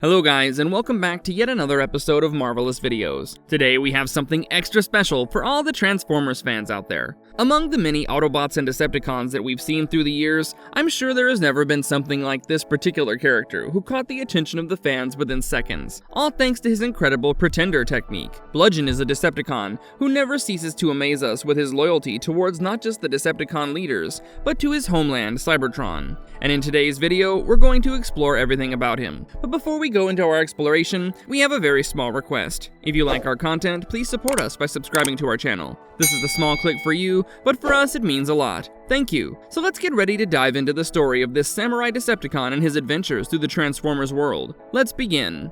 Hello guys, and welcome back to yet another episode of Marvelous Videos. Today we have something extra special for all the Transformers fans out there. Among the many Autobots and Decepticons that we've seen through the years, I'm sure there has never been something like this particular character who caught the attention of the fans within seconds, all thanks to his incredible Pretender technique. Bludgeon is a Decepticon who never ceases to amaze us with his loyalty towards not just the Decepticon leaders, but to his homeland, Cybertron. And in today's video, we're going to explore everything about him. But before we go into our exploration, we have a very small request. If you like our content, please support us by subscribing to our channel. This is a small click for you, but for us it means a lot. Thank you. So let's get ready to dive into the story of this samurai Decepticon and his adventures through the Transformers world. Let's begin.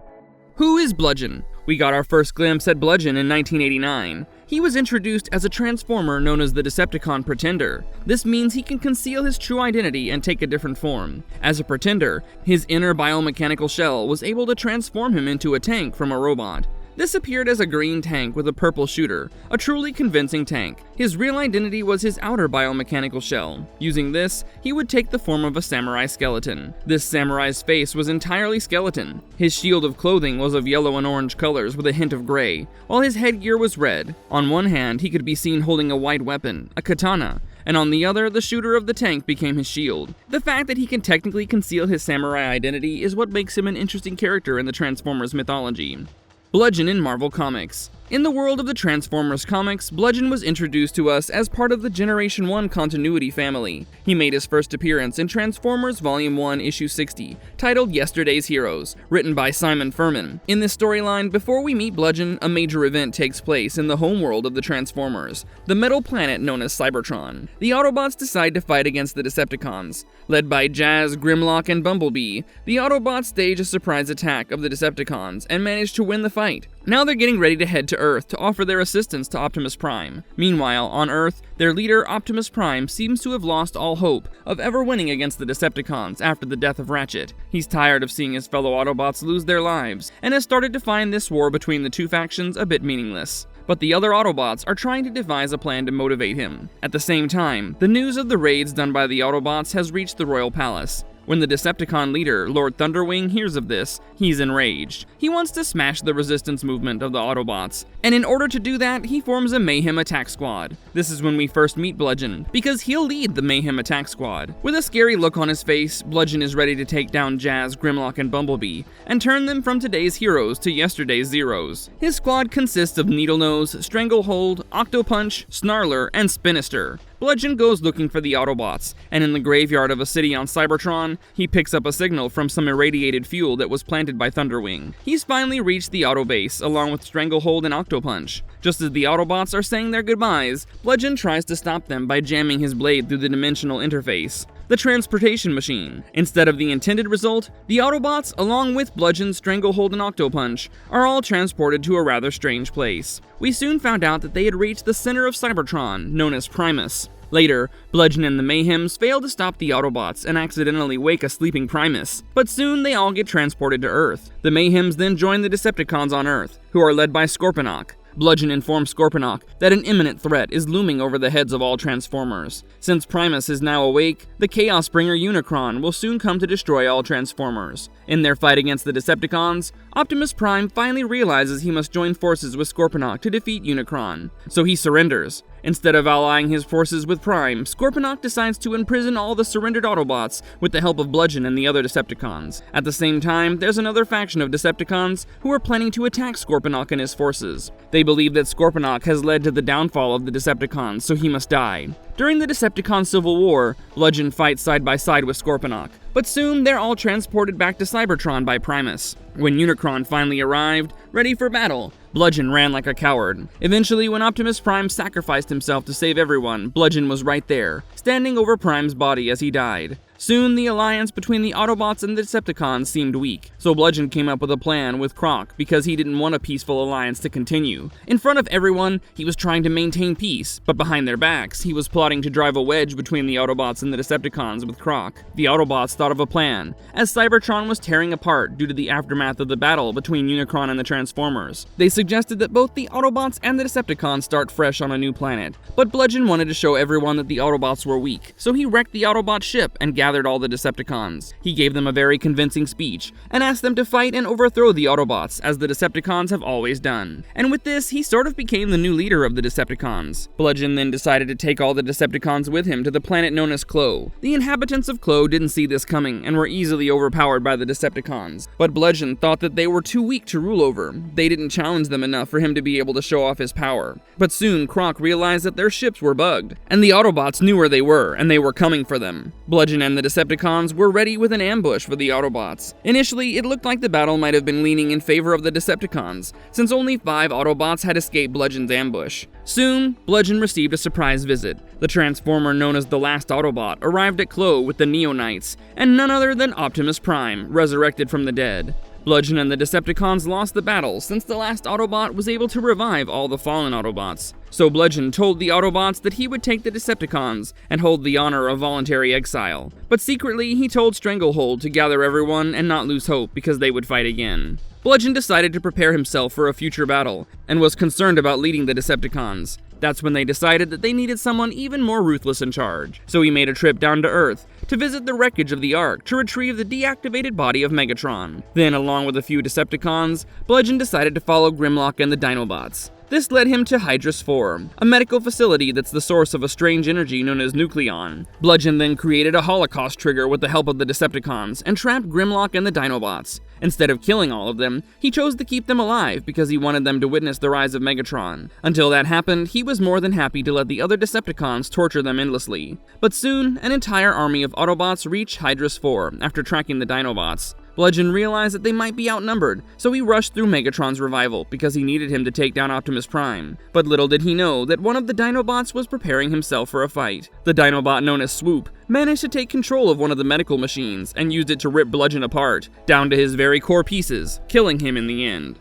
Who is Bludgeon? We got our first glimpse at Bludgeon in 1989. He was introduced as a Transformer known as the Decepticon Pretender. This means he can conceal his true identity and take a different form. As a Pretender, his inner biomechanical shell was able to transform him into a tank from a robot. This appeared as a green tank with a purple shooter, a truly convincing tank. His real identity was his outer biomechanical shell. Using this, he would take the form of a samurai skeleton. This samurai's face was entirely skeleton. His shield of clothing was of yellow and orange colors with a hint of gray, while his headgear was red. On one hand, he could be seen holding a white weapon, a katana, and on the other, the shooter of the tank became his shield. The fact that he can technically conceal his samurai identity is what makes him an interesting character in the Transformers mythology. Bludgeon in Marvel Comics. In the world of the Transformers comics, Bludgeon was introduced to us as part of the Generation 1 continuity family. He made his first appearance in Transformers Volume 1, Issue 60, titled Yesterday's Heroes, written by Simon Furman. In this storyline, before we meet Bludgeon, a major event takes place in the homeworld of the Transformers, the metal planet known as Cybertron. The Autobots decide to fight against the Decepticons. Led by Jazz, Grimlock, and Bumblebee, the Autobots stage a surprise attack of the Decepticons and manage to win the fight. Now they're getting ready to head to Earth to offer their assistance to Optimus Prime. Meanwhile, on Earth, their leader Optimus Prime seems to have lost all hope of ever winning against the Decepticons after the death of Ratchet. He's tired of seeing his fellow Autobots lose their lives, and has started to find this war between the two factions a bit meaningless. But the other Autobots are trying to devise a plan to motivate him. At the same time, the news of the raids done by the Autobots has reached the Royal Palace. When the Decepticon leader, Lord Thunderwing, hears of this, he's enraged. He wants to smash the resistance movement of the Autobots, and in order to do that, he forms a Mayhem Attack Squad. This is when we first meet Bludgeon, because he'll lead the Mayhem Attack Squad. With a scary look on his face, Bludgeon is ready to take down Jazz, Grimlock, and Bumblebee, and turn them from today's heroes to yesterday's zeros. His squad consists of Needlenose, Stranglehold, Octopunch, Snarler, and Spinister. Bludgeon goes looking for the Autobots, and in the graveyard of a city on Cybertron, he picks up a signal from some irradiated fuel that was planted by Thunderwing. He's finally reached the Auto base, along with Stranglehold and Octopunch. Just as the Autobots are saying their goodbyes, Bludgeon tries to stop them by jamming his blade through the dimensional interface, the transportation machine. Instead of the intended result, the Autobots, along with Bludgeon, Stranglehold, and Octopunch, are all transported to a rather strange place. We soon found out that they had reached the center of Cybertron, known as Primus. Later, Bludgeon and the Mayhems fail to stop the Autobots and accidentally wake a sleeping Primus, but soon they all get transported to Earth. The Mayhems then join the Decepticons on Earth, who are led by Scorponok. Bludgeon informs Scorponok that an imminent threat is looming over the heads of all Transformers. Since Primus is now awake, the Chaos Bringer Unicron will soon come to destroy all Transformers. In their fight against the Decepticons, Optimus Prime finally realizes he must join forces with Scorponok to defeat Unicron, so he surrenders. Instead of allying his forces with Prime, Scorponok decides to imprison all the surrendered Autobots with the help of Bludgeon and the other Decepticons. At the same time, there's another faction of Decepticons who are planning to attack Scorponok and his forces. They believe that Scorponok has led to the downfall of the Decepticons, so he must die. During the Decepticon Civil War, Bludgeon fights side by side with Scorponok, but soon they're all transported back to Cybertron by Primus. When Unicron finally arrived, ready for battle, Bludgeon ran like a coward. Eventually, when Optimus Prime sacrificed himself to save everyone, Bludgeon was right there, standing over Prime's body as he died. Soon, the alliance between the Autobots and the Decepticons seemed weak, so Bludgeon came up with a plan with Croc because he didn't want a peaceful alliance to continue. In front of everyone, he was trying to maintain peace, but behind their backs, he was plotting to drive a wedge between the Autobots and the Decepticons with Croc. The Autobots thought of a plan, as Cybertron was tearing apart due to the aftermath of the battle between Unicron and the Transformers. They suggested that both the Autobots and the Decepticons start fresh on a new planet, but Bludgeon wanted to show everyone that the Autobots were weak, so he wrecked the Autobot ship and gathered gathered all the Decepticons. He gave them a very convincing speech, and asked them to fight and overthrow the Autobots, as the Decepticons have always done. And with this, he sort of became the new leader of the Decepticons. Bludgeon then decided to take all the Decepticons with him to the planet known as Clo. The inhabitants of Clo didn't see this coming, and were easily overpowered by the Decepticons. But Bludgeon thought that they were too weak to rule over. They didn't challenge them enough for him to be able to show off his power. But soon, Croc realized that their ships were bugged, and the Autobots knew where they were, and they were coming for them. Bludgeon and the Decepticons were ready with an ambush for the Autobots. Initially, it looked like the battle might have been leaning in favor of the Decepticons, since only 5 Autobots had escaped Bludgeon's ambush. Soon, Bludgeon received a surprise visit. The Transformer known as the Last Autobot arrived at Clo with the Neo Knights, and none other than Optimus Prime, resurrected from the dead. Bludgeon and the Decepticons lost the battle since the last Autobot was able to revive all the fallen Autobots. So Bludgeon told the Autobots that he would take the Decepticons and hold the honor of voluntary exile. But secretly, he told Stranglehold to gather everyone and not lose hope because they would fight again. Bludgeon decided to prepare himself for a future battle, and was concerned about leading the Decepticons. That's when they decided that they needed someone even more ruthless in charge. So he made a trip down to Earth to visit the wreckage of the Ark to retrieve the deactivated body of Megatron. Then, along with a few Decepticons, Bludgeon decided to follow Grimlock and the Dinobots. This led him to Hydrus 4, a medical facility that's the source of a strange energy known as Nucleon. Bludgeon then created a Holocaust trigger with the help of the Decepticons and trapped Grimlock and the Dinobots. Instead of killing all of them, he chose to keep them alive because he wanted them to witness the rise of Megatron. Until that happened, he was more than happy to let the other Decepticons torture them endlessly. But soon, an entire army of Autobots reached Hydrus 4 after tracking the Dinobots. Bludgeon realized that they might be outnumbered, so he rushed through Megatron's revival because he needed him to take down Optimus Prime. But little did he know that one of the Dinobots was preparing himself for a fight. The Dinobot known as Swoop managed to take control of one of the medical machines and used it to rip Bludgeon apart, down to his very core pieces, killing him in the end.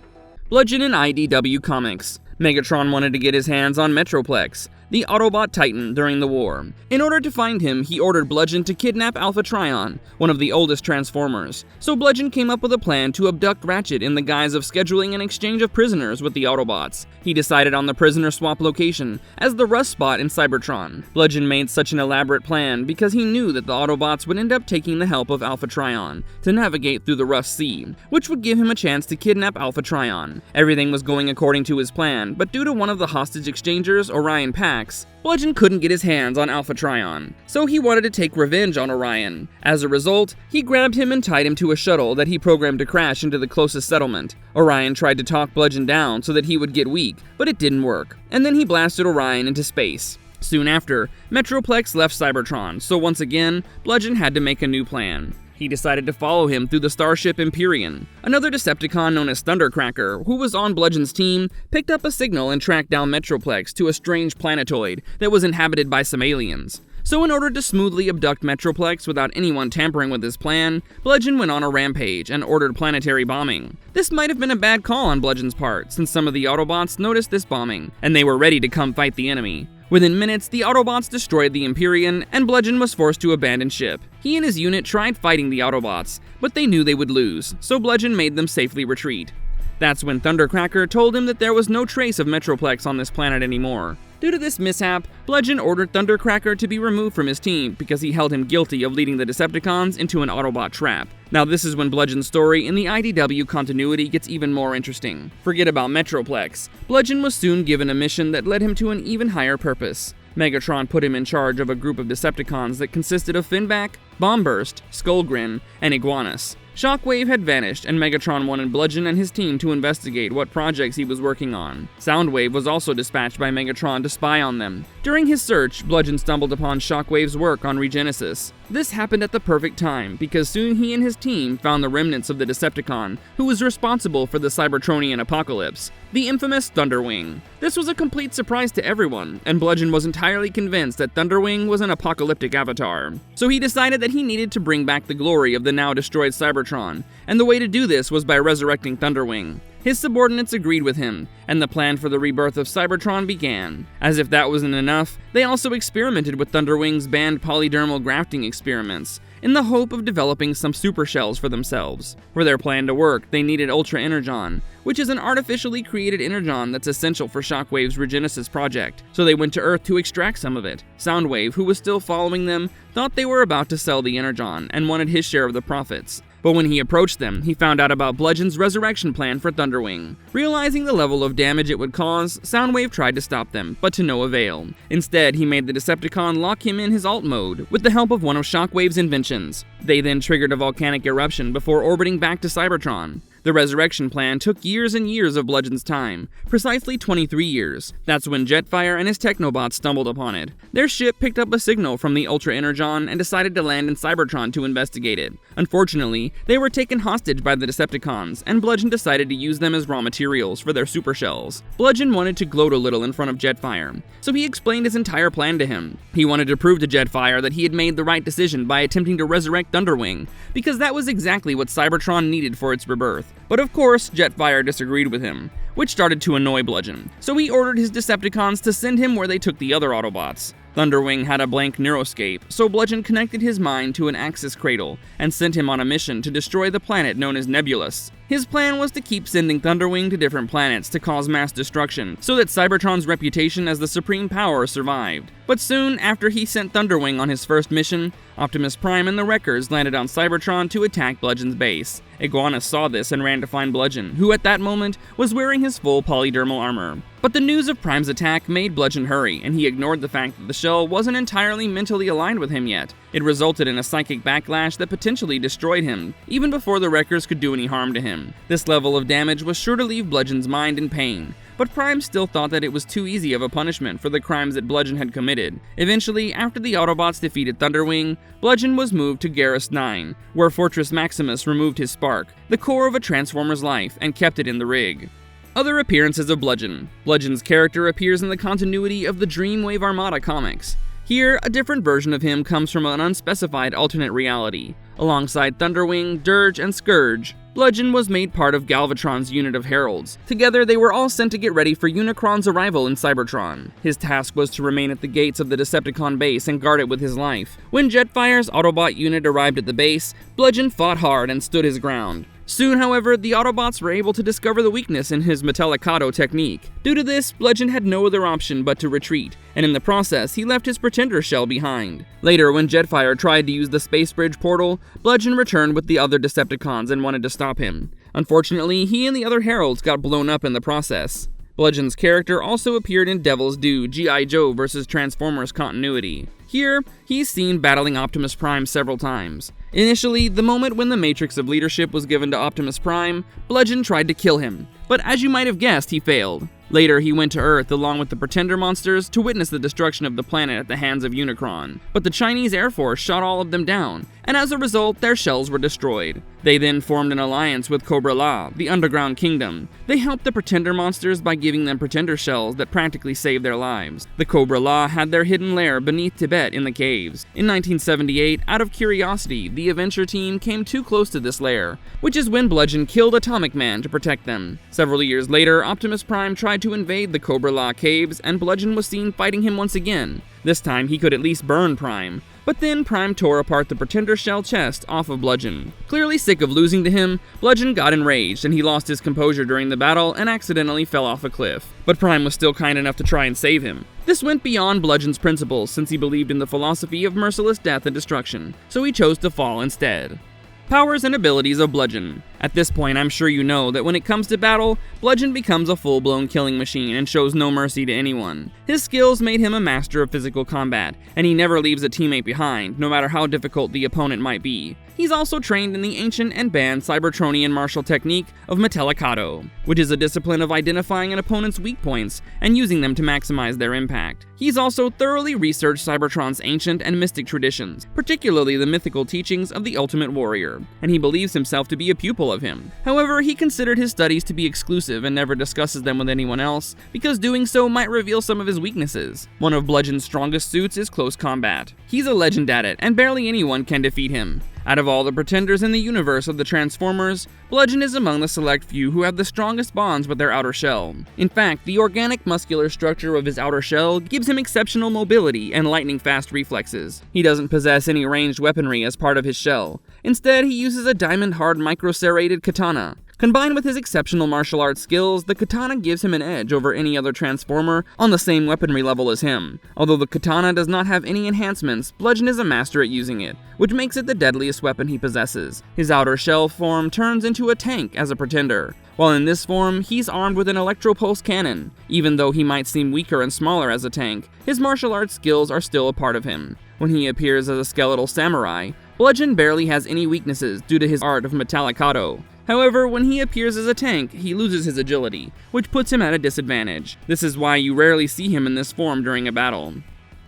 Bludgeon in IDW Comics. Megatron wanted to get his hands on Metroplex, the Autobot Titan, during the war. In order to find him, he ordered Bludgeon to kidnap Alpha Trion, one of the oldest Transformers. So Bludgeon came up with a plan to abduct Ratchet in the guise of scheduling an exchange of prisoners with the Autobots. He decided on the prisoner swap location as the Rust Spot in Cybertron. Bludgeon made such an elaborate plan because he knew that the Autobots would end up taking the help of Alpha Trion to navigate through the Rust Sea, which would give him a chance to kidnap Alpha Trion. Everything was going according to his plan, but due to one of the hostage exchangers, Orion Pax, Bludgeon couldn't get his hands on Alpha Trion, so he wanted to take revenge on Orion. As a result, he grabbed him and tied him to a shuttle that he programmed to crash into the closest settlement. Orion tried to talk Bludgeon down so that he would get weak, but it didn't work, and then he blasted Orion into space. Soon after, Metroplex left Cybertron, so once again, Bludgeon had to make a new plan. He decided to follow him through the starship Empyrean. Another Decepticon known as Thundercracker, who was on Bludgeon's team, picked up a signal and tracked down Metroplex to a strange planetoid that was inhabited by some aliens. So in order to smoothly abduct Metroplex without anyone tampering with his plan, Bludgeon went on a rampage and ordered planetary bombing. This might have been a bad call on Bludgeon's part, since some of the Autobots noticed this bombing, and they were ready to come fight the enemy. Within minutes, the Autobots destroyed the Empyrean, and Bludgeon was forced to abandon ship. He and his unit tried fighting the Autobots, but they knew they would lose, so Bludgeon made them safely retreat. That's when Thundercracker told him that there was no trace of Metroplex on this planet anymore. Due to this mishap, Bludgeon ordered Thundercracker to be removed from his team because he held him guilty of leading the Decepticons into an Autobot trap. Now this is when Bludgeon's story in the IDW continuity gets even more interesting. Forget about Metroplex. Bludgeon was soon given a mission that led him to an even higher purpose. Megatron put him in charge of a group of Decepticons that consisted of Finback, Bombburst, Skullgrin, and Iguanus. Shockwave had vanished, and Megatron wanted Bludgeon and his team to investigate what projects he was working on. Soundwave was also dispatched by Megatron to spy on them. During his search, Bludgeon stumbled upon Shockwave's work on Regenesis. This happened at the perfect time, because soon he and his team found the remnants of the Decepticon, who was responsible for the Cybertronian apocalypse, the infamous Thunderwing. This was a complete surprise to everyone, and Bludgeon was entirely convinced that Thunderwing was an apocalyptic avatar. So he decided that he needed to bring back the glory of the now destroyed Cybertron, and the way to do this was by resurrecting Thunderwing. His subordinates agreed with him, and the plan for the rebirth of Cybertron began. As if that wasn't enough, they also experimented with Thunderwing's banned polydermal grafting experiments, in the hope of developing some super shells for themselves. For their plan to work, they needed Ultra Energon, which is an artificially created energon that's essential for Shockwave's Regenesis project, so they went to Earth to extract some of it. Soundwave, who was still following them, thought they were about to sell the energon and wanted his share of the profits. But when he approached them, he found out about Bludgeon's resurrection plan for Thunderwing. Realizing the level of damage it would cause, Soundwave tried to stop them, but to no avail. Instead, he made the Decepticon lock him in his alt mode, with the help of one of Shockwave's inventions. They then triggered a volcanic eruption before orbiting back to Cybertron. The resurrection plan took years and years of Bludgeon's time, precisely 23 years. That's when Jetfire and his Technobots stumbled upon it. Their ship picked up a signal from the Ultra Energon and decided to land in Cybertron to investigate it. Unfortunately, they were taken hostage by the Decepticons, and Bludgeon decided to use them as raw materials for their super shells. Bludgeon wanted to gloat a little in front of Jetfire, so he explained his entire plan to him. He wanted to prove to Jetfire that he had made the right decision by attempting to resurrect Thunderwing, because that was exactly what Cybertron needed for its rebirth. But of course, Jetfire disagreed with him, which started to annoy Bludgeon, so he ordered his Decepticons to send him where they took the other Autobots. Thunderwing had a blank neuroscape, so Bludgeon connected his mind to an Axis cradle and sent him on a mission to destroy the planet known as Nebulous. His plan was to keep sending Thunderwing to different planets to cause mass destruction, so that Cybertron's reputation as the supreme power survived. But soon after he sent Thunderwing on his first mission, Optimus Prime and the Wreckers landed on Cybertron to attack Bludgeon's base. Iguanus saw this and ran to find Bludgeon, who at that moment was wearing his full polydermal armor. But the news of Prime's attack made Bludgeon hurry, and he ignored the fact that the shell wasn't entirely mentally aligned with him yet. It resulted in a psychic backlash that potentially destroyed him, even before the Wreckers could do any harm to him. This level of damage was sure to leave Bludgeon's mind in pain, but Prime still thought that it was too easy of a punishment for the crimes that Bludgeon had committed. Eventually, after the Autobots defeated Thunderwing, Bludgeon was moved to Garrus 9, where Fortress Maximus removed his spark, the core of a Transformer's life, and kept it in the rig. Other appearances of Bludgeon. Bludgeon's character appears in the continuity of the Dreamwave Armada comics. Here, a different version of him comes from an unspecified alternate reality. Alongside Thunderwing, Dirge, and Scourge, Bludgeon was made part of Galvatron's unit of heralds. Together, they were all sent to get ready for Unicron's arrival in Cybertron. His task was to remain at the gates of the Decepticon base and guard it with his life. When Jetfire's Autobot unit arrived at the base, Bludgeon fought hard and stood his ground. Soon, however, the Autobots were able to discover the weakness in his Metallikato technique. Due to this, Bludgeon had no other option but to retreat, and in the process, he left his Pretender shell behind. Later, when Jetfire tried to use the Space Bridge portal, Bludgeon returned with the other Decepticons and wanted to stop him. Unfortunately, he and the other heralds got blown up in the process. Bludgeon's character also appeared in Devil's Due G.I. Joe vs. Transformers continuity. Here, he's seen battling Optimus Prime several times. Initially, the moment when the Matrix of Leadership was given to Optimus Prime, Bludgeon tried to kill him, but as you might have guessed, he failed. Later, he went to Earth along with the Pretender monsters to witness the destruction of the planet at the hands of Unicron, but the Chinese Air Force shot all of them down, and as a result, their shells were destroyed. They then formed an alliance with Cobra La, the Underground Kingdom. They helped the Pretender monsters by giving them Pretender shells that practically saved their lives. The Cobra La had their hidden lair beneath Tibet in the caves. In 1978, out of curiosity, the Adventure Team came too close to this lair, which is when Bludgeon killed Atomic Man to protect them. Several years later, Optimus Prime tried to invade the Cobra La caves, and Bludgeon was seen fighting him once again. This time, he could at least burn Prime. But then Prime tore apart the Pretender shell chest off of Bludgeon. Clearly sick of losing to him, Bludgeon got enraged and he lost his composure during the battle and accidentally fell off a cliff. But Prime was still kind enough to try and save him. This went beyond Bludgeon's principles since he believed in the philosophy of merciless death and destruction, so he chose to fall instead. Powers and abilities of Bludgeon. At this point, I'm sure you know that when it comes to battle, Bludgeon becomes a full-blown killing machine and shows no mercy to anyone. His skills made him a master of physical combat, and he never leaves a teammate behind, no matter how difficult the opponent might be. He's also trained in the ancient and banned Cybertronian martial technique of Metallikato, which is a discipline of identifying an opponent's weak points and using them to maximize their impact. He's also thoroughly researched Cybertron's ancient and mystic traditions, particularly the mythical teachings of the Ultimate Warrior, and he believes himself to be a pupil of him. However, he considered his studies to be exclusive and never discusses them with anyone else, because doing so might reveal some of his weaknesses. One of Bludgeon's strongest suits is close combat. He's a legend at it, and barely anyone can defeat him. Out of all the pretenders in the universe of the Transformers, Bludgeon is among the select few who have the strongest bonds with their outer shell. In fact, the organic muscular structure of his outer shell gives him exceptional mobility and lightning-fast reflexes. He doesn't possess any ranged weaponry as part of his shell. Instead, he uses a diamond-hard microserrated katana. Combined with his exceptional martial arts skills, the katana gives him an edge over any other Transformer on the same weaponry level as him. Although the katana does not have any enhancements, Bludgeon is a master at using it, which makes it the deadliest weapon he possesses. His outer shell form turns into a tank as a pretender, while in this form, he's armed with an electro-pulse cannon. Even though he might seem weaker and smaller as a tank, his martial arts skills are still a part of him. When he appears as a skeletal samurai, Bludgeon barely has any weaknesses due to his art of Metallikato. However, when he appears as a tank, he loses his agility, which puts him at a disadvantage. This is why you rarely see him in this form during a battle.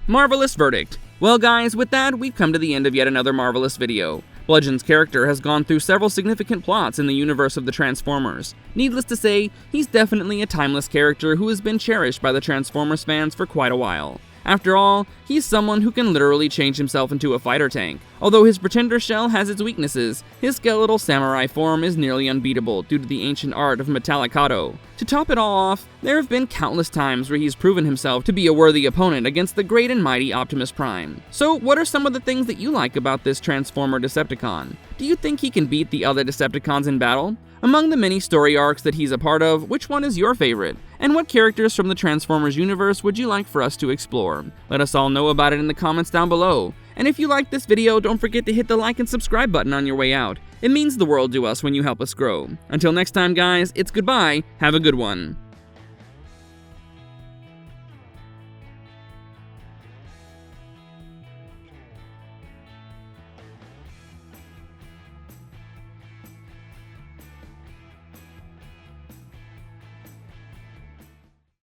Marvelous verdict. Well guys, with that, we've come to the end of yet another marvelous video. Bludgeon's character has gone through several significant plots in the universe of the Transformers. Needless to say, he's definitely a timeless character who has been cherished by the Transformers fans for quite a while. After all, he's someone who can literally change himself into a fighter tank. Although his pretender shell has its weaknesses, his skeletal samurai form is nearly unbeatable due to the ancient art of Metallikato. To top it all off, there have been countless times where he's proven himself to be a worthy opponent against the great and mighty Optimus Prime. So what are some of the things that you like about this Transformer Decepticon? Do you think he can beat the other Decepticons in battle? Among the many story arcs that he's a part of, which one is your favorite? And what characters from the Transformers universe would you like for us to explore? Let us all know about it in the comments down below. And if you liked this video, don't forget to hit the like and subscribe button on your way out. It means the world to us when you help us grow. Until next time guys, it's goodbye, have a good one.